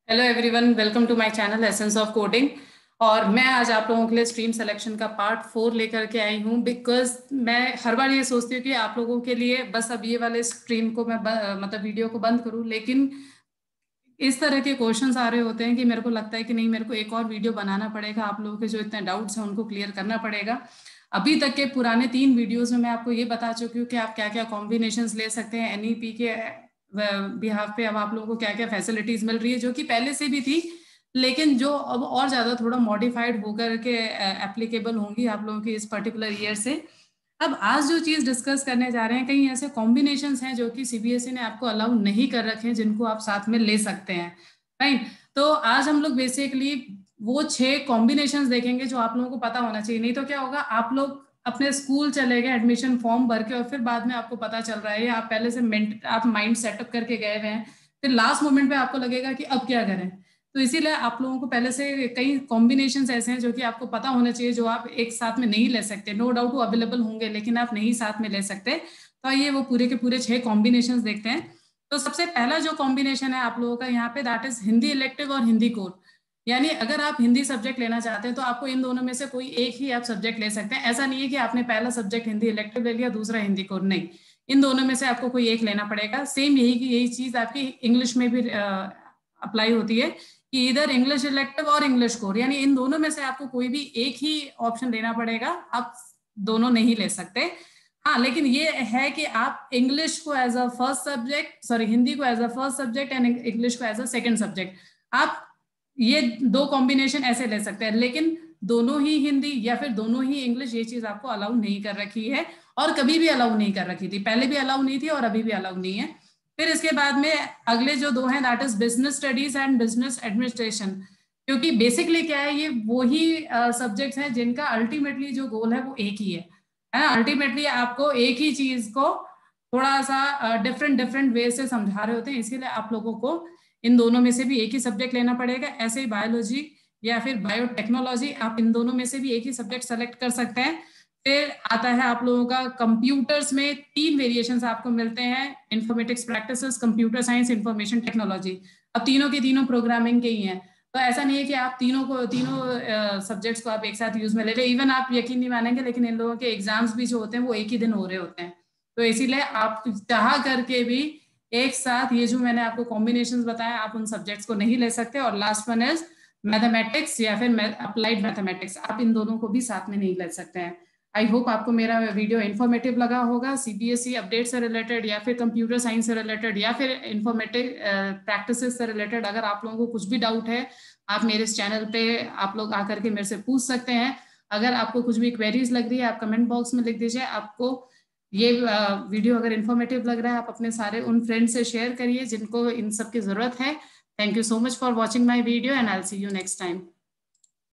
Hello everyone, welcome to my channel essence of coding. और मैं आज आप लोगों के लिए स्ट्रीम सिलेक्शन का पार्ट 4 लेकर के आई हूँ। बिकॉज मैं हर बार ये सोचती हूँ कि आप लोगों के लिए बस अब ये वाले स्ट्रीम को मैं मतलब वीडियो को बंद करूँ, लेकिन इस तरह के क्वेश्चंस आ रहे होते हैं कि मेरे को लगता है कि नहीं, मेरे को एक और वीडियो बनाना पड़ेगा। आप लोगों के जो इतने डाउट्स हैं उनको क्लियर करना पड़ेगा। अभी तक के पुराने 3 वीडियोस में मैं आपको ये बता चुकी हूँ कि आप क्या क्या कॉम्बिनेशंस ले सकते हैं एनईपी के बिहाफ पे। अब आप लोगों को क्या क्या फैसिलिटीज मिल रही है जो कि पहले से भी थी, लेकिन जो अब और ज्यादा थोड़ा मॉडिफाइड होकर के एप्लीकेबल होंगी आप लोगों की इस पर्टिकुलर ईयर से। अब आज जो चीज डिस्कस करने जा रहे हैं, कई ऐसे कॉम्बिनेशंस हैं जो कि सीबीएसई ने आपको अलाउ नहीं कर रखे हैं, जिनको आप साथ में ले सकते हैं। राइट। तो आज हम लोग बेसिकली वो 6 कॉम्बिनेशंस देखेंगे जो आप लोगों को पता होना चाहिए। नहीं तो क्या होगा, आप लोग अपने स्कूल चले गए, एडमिशन फॉर्म भर के, और फिर बाद में आपको पता चल रहा है या आप पहले से आप माइंड सेटअप करके गए हुए हैं, फिर लास्ट मोमेंट पे आपको लगेगा कि अब क्या करें। तो इसीलिए आप लोगों को पहले से कई कॉम्बिनेशंस ऐसे हैं जो कि आपको पता होना चाहिए, जो आप एक साथ में नहीं ले सकते। नो डाउट वो अवेलेबल होंगे, लेकिन आप नहीं साथ में ले सकते। तो आइए वो पूरे के पूरे 6 कॉम्बिनेशंस देखते हैं। तो सबसे पहला जो कॉम्बिनेशन है आप लोगों का यहाँ पे, दैट इज हिंदी इलेक्टिव और हिंदी कोर। यानी अगर आप हिंदी सब्जेक्ट लेना चाहते हैं तो आपको इन दोनों में से कोई एक ही आप सब्जेक्ट ले सकते हैं। ऐसा नहीं है कि आपने पहला सब्जेक्ट हिंदी इलेक्टिव ले लिया, दूसरा हिंदी कोर, नहीं। इन दोनों में से आपको कोई एक लेना पड़ेगा। सेम यही चीज आपकी इंग्लिश में भी अप्लाई होती है कि इधर इंग्लिश इलेक्टिव और इंग्लिश कोर, यानी इन दोनों में से आपको कोई भी एक ही ऑप्शन लेना पड़ेगा। आप दोनों नहीं ले सकते। हाँ, लेकिन ये है कि आप इंग्लिश को as a first subject, sorry, Hindi को as a first subject and English को एज अ सेकंड सब्जेक्ट, आप ये 2 कॉम्बिनेशन ऐसे ले सकते हैं। लेकिन दोनों ही हिंदी या फिर दोनों ही इंग्लिश, ये चीज आपको अलाउ नहीं कर रखी है, और कभी भी अलाउ नहीं कर रखी थी। पहले भी अलाउ नहीं थी और अभी भी अलाउ नहीं है। फिर इसके बाद में अगले जो 2 हैं, that is business studies and business administration. क्योंकि बेसिकली क्या है, ये वही सब्जेक्ट्स हैं जिनका अल्टीमेटली जो गोल है वो एक ही है। अल्टीमेटली आपको एक ही चीज को थोड़ा सा डिफरेंट डिफरेंट वे से समझा रहे होते हैं, इसीलिए आप लोगों को इन दोनों में से भी एक ही सब्जेक्ट लेना पड़ेगा। ऐसे ही बायोलॉजी या फिर बायोटेक्नोलॉजी, आप इन दोनों में से भी एक ही सब्जेक्ट सेलेक्ट कर सकते हैं। फिर आता है आप लोगों का कंप्यूटर्स में 3 वेरिएशंस आपको मिलते हैं, informatics practices, computer science, information technology. अब तीनों के तीनों प्रोग्रामिंग के ही हैं। तो ऐसा नहीं है कि आप तीनों सब्जेक्ट्स को आप एक साथ यूज में ले रहे। इवन आप यकीन नहीं मानेंगे, लेकिन इन लोगों के एग्जाम्स भी जो होते हैं वो एक ही दिन हो रहे होते हैं। तो इसीलिए आप चाह करके भी एक साथ ये जो मैंने आपको कॉम्बिनेशंस बताया, आप उन सब्जेक्ट्स को नहीं ले सकते। और लास्ट वन इज मैथमेटिक्स या फिर अप्लाइड मैथमेटिक्स, आप इन दोनों को भी साथ में नहीं ले सकते हैं। आई होप आपको मेरा वीडियो इन्फॉर्मेटिव लगा होगा। सीबीएसई अपडेट से रिलेटेड या फिर कंप्यूटर साइंस से रिलेटेड या फिर इन्फॉर्मेटिव प्रैक्टिसेस से रिलेटेड अगर आप लोगों को कुछ भी डाउट है, आप मेरे इस चैनल पे आप लोग आकर के मेरे से पूछ सकते हैं। अगर आपको कुछ भी क्वेरीज लग रही है, आप कमेंट बॉक्स में लिख दीजिए। आपको ये वीडियो अगर इन्फॉर्मेटिव लग रहा है, आप अपने सारे उन फ्रेंड्स से शेयर करिए जिनको इन सब की जरूरत है। Thank you so much for watching my video and I will see you next time.